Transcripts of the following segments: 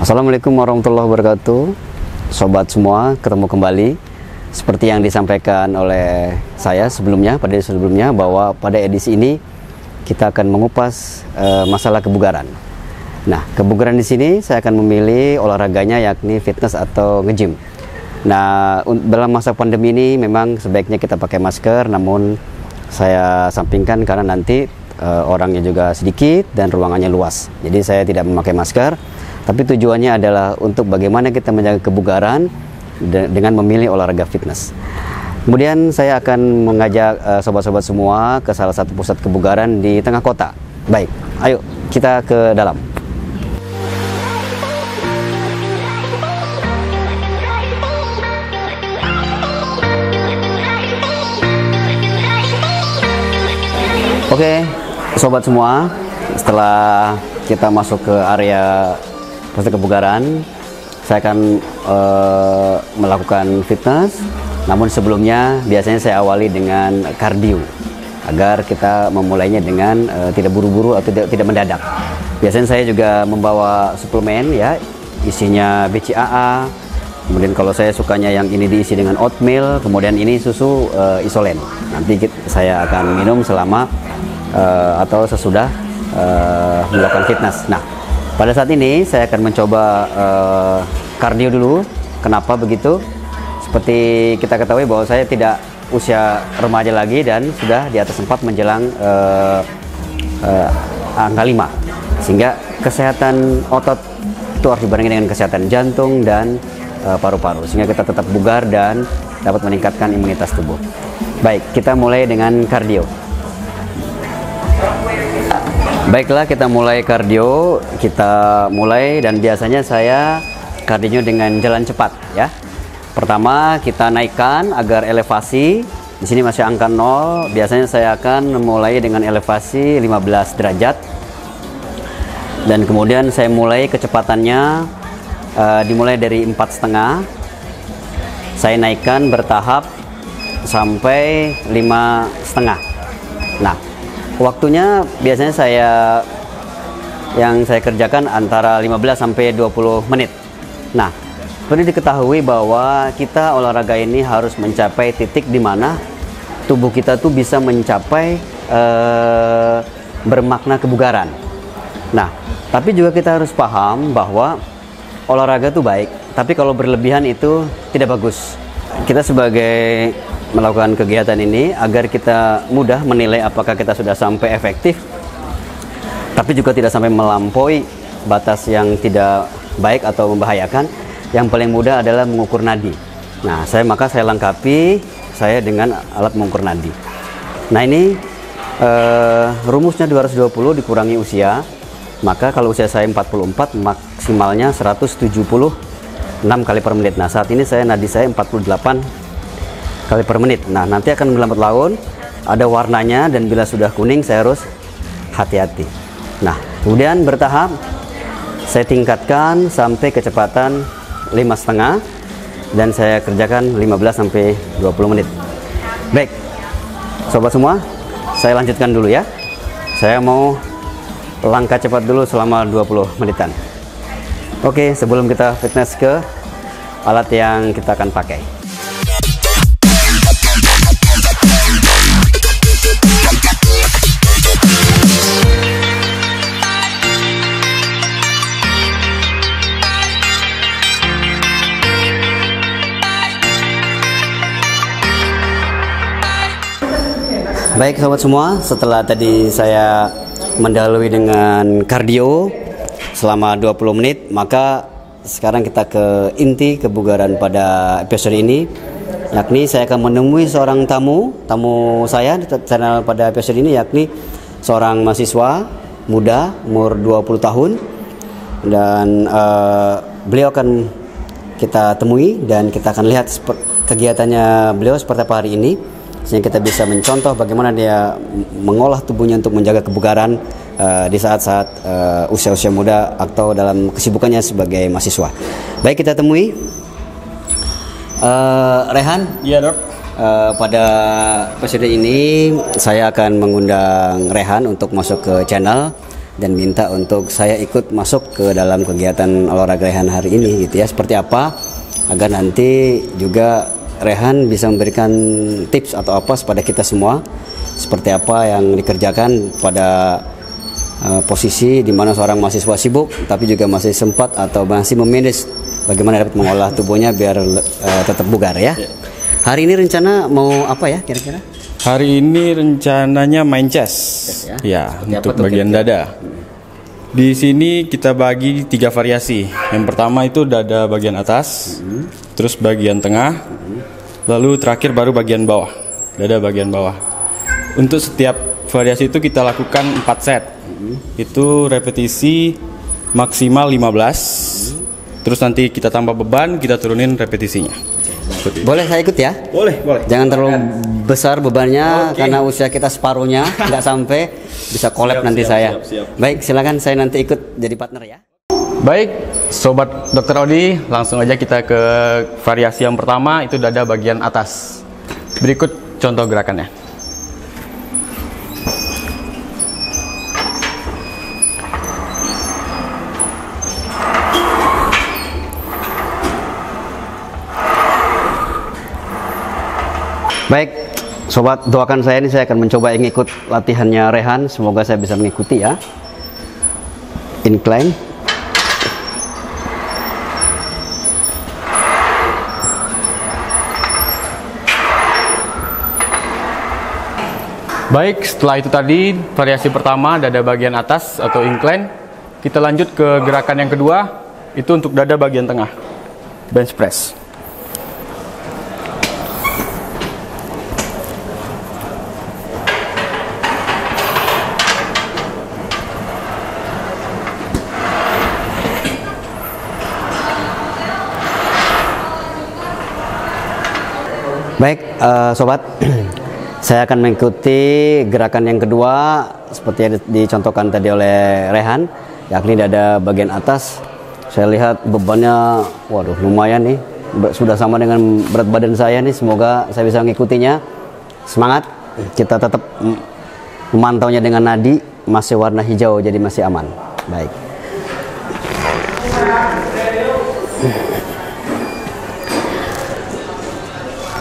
Assalamualaikum warahmatullahi wabarakatuh. Sobat semua, ketemu kembali. Seperti yang disampaikan oleh saya sebelumnya, pada edisi sebelumnya, bahwa pada edisi ini kita akan mengupas masalah kebugaran. Nah, kebugaran di sini saya akan memilih olahraganya yakni fitness atau nge-gym. Nah, dalam masa pandemi ini memang sebaiknya kita pakai masker, namun saya sampingkan karena nanti orangnya juga sedikit dan ruangannya luas. Jadi saya tidak memakai masker. Tapi tujuannya adalah untuk bagaimana kita menjaga kebugaran dengan memilih olahraga fitness. Kemudian saya akan mengajak sobat-sobat semua ke salah satu pusat kebugaran di tengah kota. Baik, ayo kita ke dalam. Oke, sobat semua, setelah kita masuk ke area pusat kebugaran, saya akan melakukan fitness. Namun sebelumnya biasanya saya awali dengan kardio agar kita memulainya dengan tidak buru-buru atau tidak mendadak. Biasanya saya juga membawa suplemen ya, isinya BCAA. Kemudian kalau saya sukanya yang ini diisi dengan oatmeal, kemudian ini susu isolen. Nanti saya akan minum selama atau sesudah melakukan fitness. Nah, pada saat ini saya akan mencoba kardio dulu. Kenapa begitu? Seperti kita ketahui bahwa saya tidak usia remaja lagi dan sudah di atas 4 menjelang angka 5. Sehingga kesehatan otot itu harus dibandingkan dengan kesehatan jantung dan paru-paru. Sehingga kita tetap bugar dan dapat meningkatkan imunitas tubuh. Baik, kita mulai dengan kardio. Baiklah, kita mulai kardio. Kita mulai, dan biasanya saya kardionya dengan jalan cepat ya. Pertama kita naikkan agar elevasi di sini masih angka 0. Biasanya saya akan memulai dengan elevasi 15 derajat. Dan kemudian saya mulai kecepatannya dimulai dari 4,5. Saya naikkan bertahap sampai 5,5. Nah, waktunya biasanya yang saya kerjakan antara 15 sampai 20 menit. Nah, perlu diketahui bahwa kita olahraga ini harus mencapai titik di mana tubuh kita tuh bisa mencapai bermakna kebugaran. Nah, tapi juga kita harus paham bahwa olahraga itu baik, tapi kalau berlebihan itu tidak bagus. Kita sebagai melakukan kegiatan ini agar kita mudah menilai apakah kita sudah sampai efektif, tapi juga tidak sampai melampaui batas yang tidak baik atau membahayakan. Yang paling mudah adalah mengukur nadi. Nah, maka saya lengkapi saya dengan alat mengukur nadi. Nah, ini rumusnya 220 dikurangi usia. Maka kalau usia saya 44, maksimalnya 176 kali per menit. Nah, saat ini nadi saya 48 kali per menit. Nah, nanti akan melambat laun, ada warnanya, dan bila sudah kuning saya harus hati-hati. Nah, kemudian bertahap saya tingkatkan sampai kecepatan 5,5 dan saya kerjakan 15 sampai 20 menit. Baik, sobat semua, saya lanjutkan dulu ya. Saya mau langkah cepat dulu selama 20 menitan. Oke, sebelum kita fitness ke alat yang kita akan pakai. Baik sobat semua, setelah tadi saya mendahului dengan kardio selama 20 menit, maka sekarang kita ke inti kebugaran pada episode ini, yakni saya akan menemui seorang tamu saya di channel pada episode ini, yakni seorang mahasiswa muda umur 20 tahun, dan beliau akan kita temui dan kita akan lihat kegiatannya beliau seperti apa hari ini, sehingga kita bisa mencontoh bagaimana dia mengolah tubuhnya untuk menjaga kebugaran di saat-saat usia-usia muda atau dalam kesibukannya sebagai mahasiswa. Baik, kita temui Rehan. Iya, Dok. Pada episode ini saya akan mengundang Rehan untuk masuk ke channel dan minta untuk saya ikut masuk ke dalam kegiatan olahraga Rehan hari ini gitu ya. Seperti apa agar nanti juga Rehan bisa memberikan tips atau apa kepada kita semua, seperti apa yang dikerjakan pada posisi di mana seorang mahasiswa sibuk tapi juga masih sempat atau masih memanage bagaimana dapat mengolah tubuhnya biar tetap bugar ya. Hari ini rencana mau apa ya kira-kira? Hari ini rencananya main chest ya untuk bagian dada. Di sini kita bagi 3 variasi. Yang pertama itu dada bagian atas, terus bagian tengah, lalu terakhir baru bagian bawah, dada bagian bawah. Untuk setiap variasi itu kita lakukan 4 set. Itu repetisi maksimal 15. Terus nanti kita tambah beban, kita turunin repetisinya. Boleh saya ikut ya? Boleh. Jangan terlalu besar bebannya karena usia kita separuhnya, nggak sampai bisa collab nanti saya. Siap. Baik, silakan saya nanti ikut jadi partner ya. Baik, Sobat Dr. Odi, langsung aja kita ke variasi yang pertama, itu dada bagian atas. Berikut contoh gerakannya. Baik, sobat, doakan saya ini, saya akan mencoba ikut latihannya Rehan. Semoga saya bisa mengikuti ya. Incline. Baik, setelah itu tadi variasi pertama dada bagian atas atau incline. Kita lanjut ke gerakan yang kedua, itu untuk dada bagian tengah, bench press. Baik, sobat, saya akan mengikuti gerakan yang kedua seperti yang dicontohkan tadi oleh Rehan, yakni dada bagian atas. Saya lihat bebannya, waduh, lumayan nih, sudah sama dengan berat badan saya nih. Semoga saya bisa mengikutinya. Semangat, kita tetap memantaunya dengan nadi, masih warna hijau, jadi masih aman. Baik.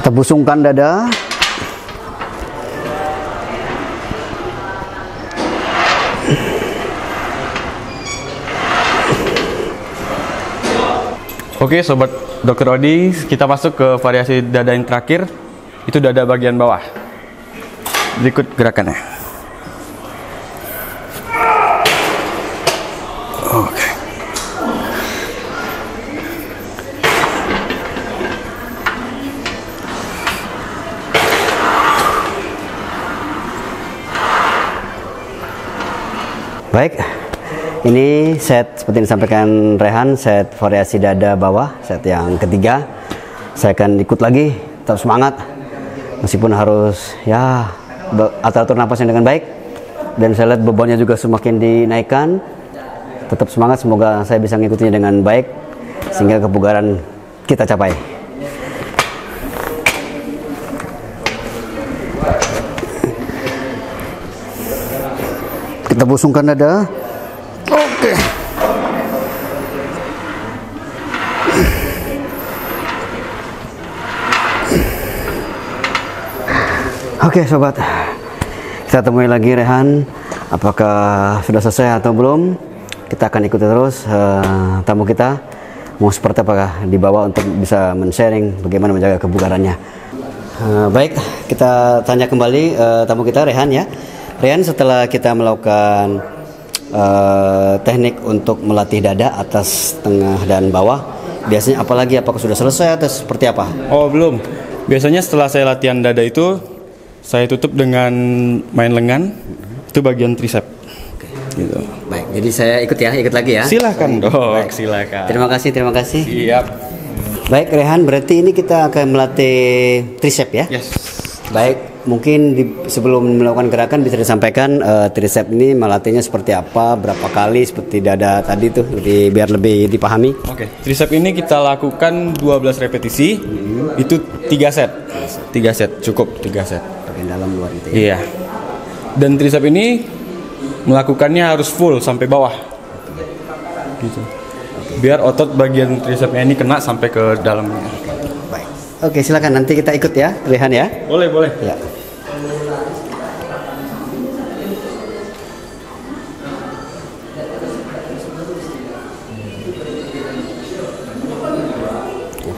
Kita busungkan dada. Oke, Sobat Dr. Odi, kita masuk ke variasi dada yang terakhir, itu dada bagian bawah. Berikut gerakannya. Oke. Baik, ini set seperti yang disampaikan Rehan, set variasi dada bawah, set yang ketiga. Saya akan ikut lagi, tetap semangat, meskipun harus ya atur napasnya dengan baik. Dan saya lihat bebannya juga semakin dinaikkan. Tetap semangat, semoga saya bisa mengikutinya dengan baik sehingga kebugaran kita capai. Kita busungkan dada. Oke. Oke, sobat. Kita temui lagi Rehan. Apakah sudah selesai atau belum? Kita akan ikuti terus tamu kita. Mau seperti apakah dibawa untuk bisa men-sharing bagaimana menjaga kebugarannya. Baik, kita tanya kembali tamu kita Rehan ya. Rehan, setelah kita melakukan teknik untuk melatih dada atas, tengah, dan bawah, biasanya apalagi, apakah sudah selesai atau seperti apa? Oh, belum. Biasanya setelah saya latihan dada itu, saya tutup dengan main lengan, itu bagian tricep. Gitu. Baik, jadi saya ikut lagi ya. Silakan dok, baik. silakan. Terima kasih. Siap. Baik Rehan, berarti ini kita akan melatih tricep ya? Yes. Baik, mungkin sebelum melakukan gerakan bisa disampaikan tricep ini melatihnya seperti apa, berapa kali seperti dada tadi tuh, biar lebih dipahami. Oke, tricep ini kita lakukan 12 repetisi, itu 3 set. 3 set, cukup 3 set. Bagian dalam luar itu ya. Iya. Dan tricep ini melakukannya harus full sampai bawah. Gitu. Biar otot bagian tricepnya ini kena sampai ke dalamnya. Baik. Oke, silakan nanti kita ikut ya, Rehan ya. Boleh, boleh. Ya.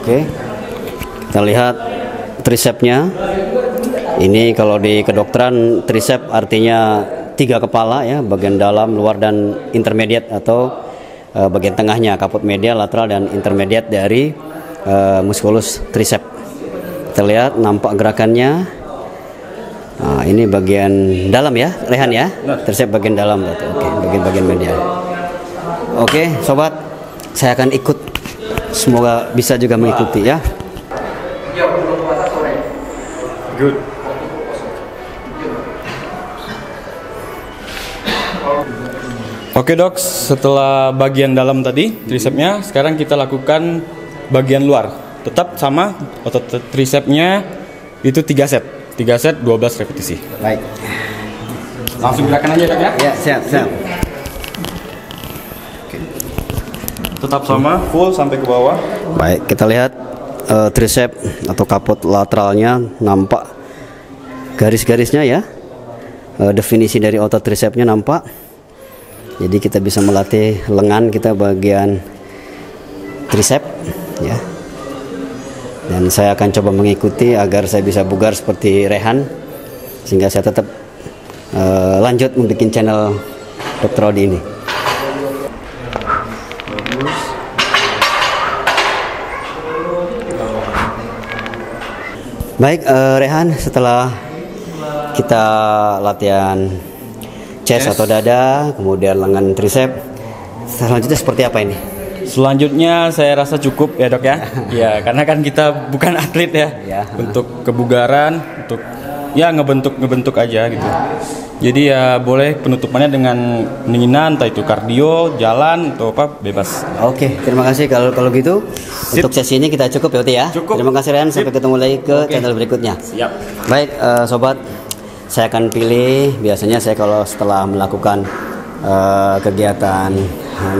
Oke, kita lihat tricepnya. Ini kalau di kedokteran tricep artinya 3 kepala ya, bagian dalam, luar dan intermediate atau bagian tengahnya, kaput medial, lateral dan intermediate dari musculus tricep. Kita lihat nampak gerakannya. Nah, ini bagian dalam ya, Rehan ya, tricep bagian dalam berarti. Oke, bagian medial. Oke, sobat, saya akan ikut. Semoga bisa juga mengikuti ya. Good. Oke dok, setelah bagian dalam tadi tricepnya, sekarang kita lakukan bagian luar. Tetap sama, otot tricepnya itu 3 set. 3 set 12 repetisi. Baik. Langsung gerakan aja dok ya? Ya, siap. Tetap sama, full sampai ke bawah. Baik, kita lihat tricep atau kaput lateralnya nampak garis-garisnya ya. Definisi dari otot tricepnya nampak. Jadi kita bisa melatih lengan kita bagian tricep ya. Dan saya akan coba mengikuti agar saya bisa bugar seperti Rehan, sehingga saya tetap lanjut membuat channel Dr. Odi ini. Baik, Rehan, setelah kita latihan chest atau dada, kemudian lengan tricep, selanjutnya seperti apa ini? Selanjutnya saya rasa cukup ya dok ya. Ya, karena kan kita bukan atlet ya. Untuk kebugaran, untuk ya ngebentuk aja gitu. Jadi ya boleh penutupannya dengan pendinginan, entah itu kardio, jalan atau apa, bebas. Oke, terima kasih kalau gitu. Sip. Untuk sesi ini kita cukup ya, Oti ya. Cukup. Terima kasih Rehan, sampai ketemu lagi ke channel berikutnya. Siap. Baik, sobat, saya akan pilih, biasanya saya kalau setelah melakukan kegiatan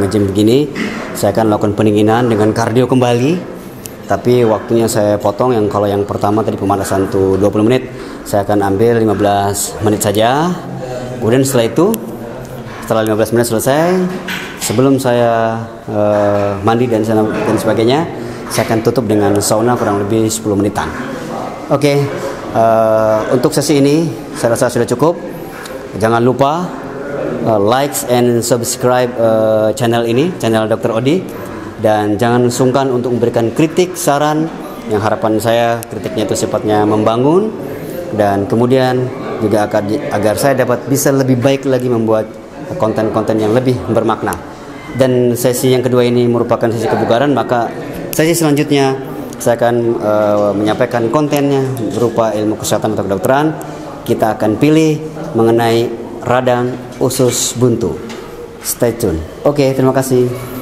nge-gym begini, saya akan lakukan pendinginan dengan kardio kembali. Tapi waktunya saya potong, yang kalau yang pertama tadi pemanasan tuh 20 menit, saya akan ambil 15 menit saja. Kemudian setelah 15 menit selesai, sebelum saya mandi dan sebagainya, saya akan tutup dengan sauna kurang lebih 10 menitan. Oke, untuk sesi ini saya rasa sudah cukup. Jangan lupa like and subscribe channel ini, channel Dr. Odi. Dan jangan sungkan untuk memberikan kritik, saran, yang harapan saya kritiknya itu sifatnya membangun. Dan kemudian juga agar saya dapat bisa lebih baik lagi membuat konten-konten yang lebih bermakna. Dan sesi yang kedua ini merupakan sesi kebugaran, maka sesi selanjutnya saya akan menyampaikan kontennya berupa ilmu kesehatan atau kedokteran. Kita akan pilih mengenai radang usus buntu. Stay tune. Oke, terima kasih.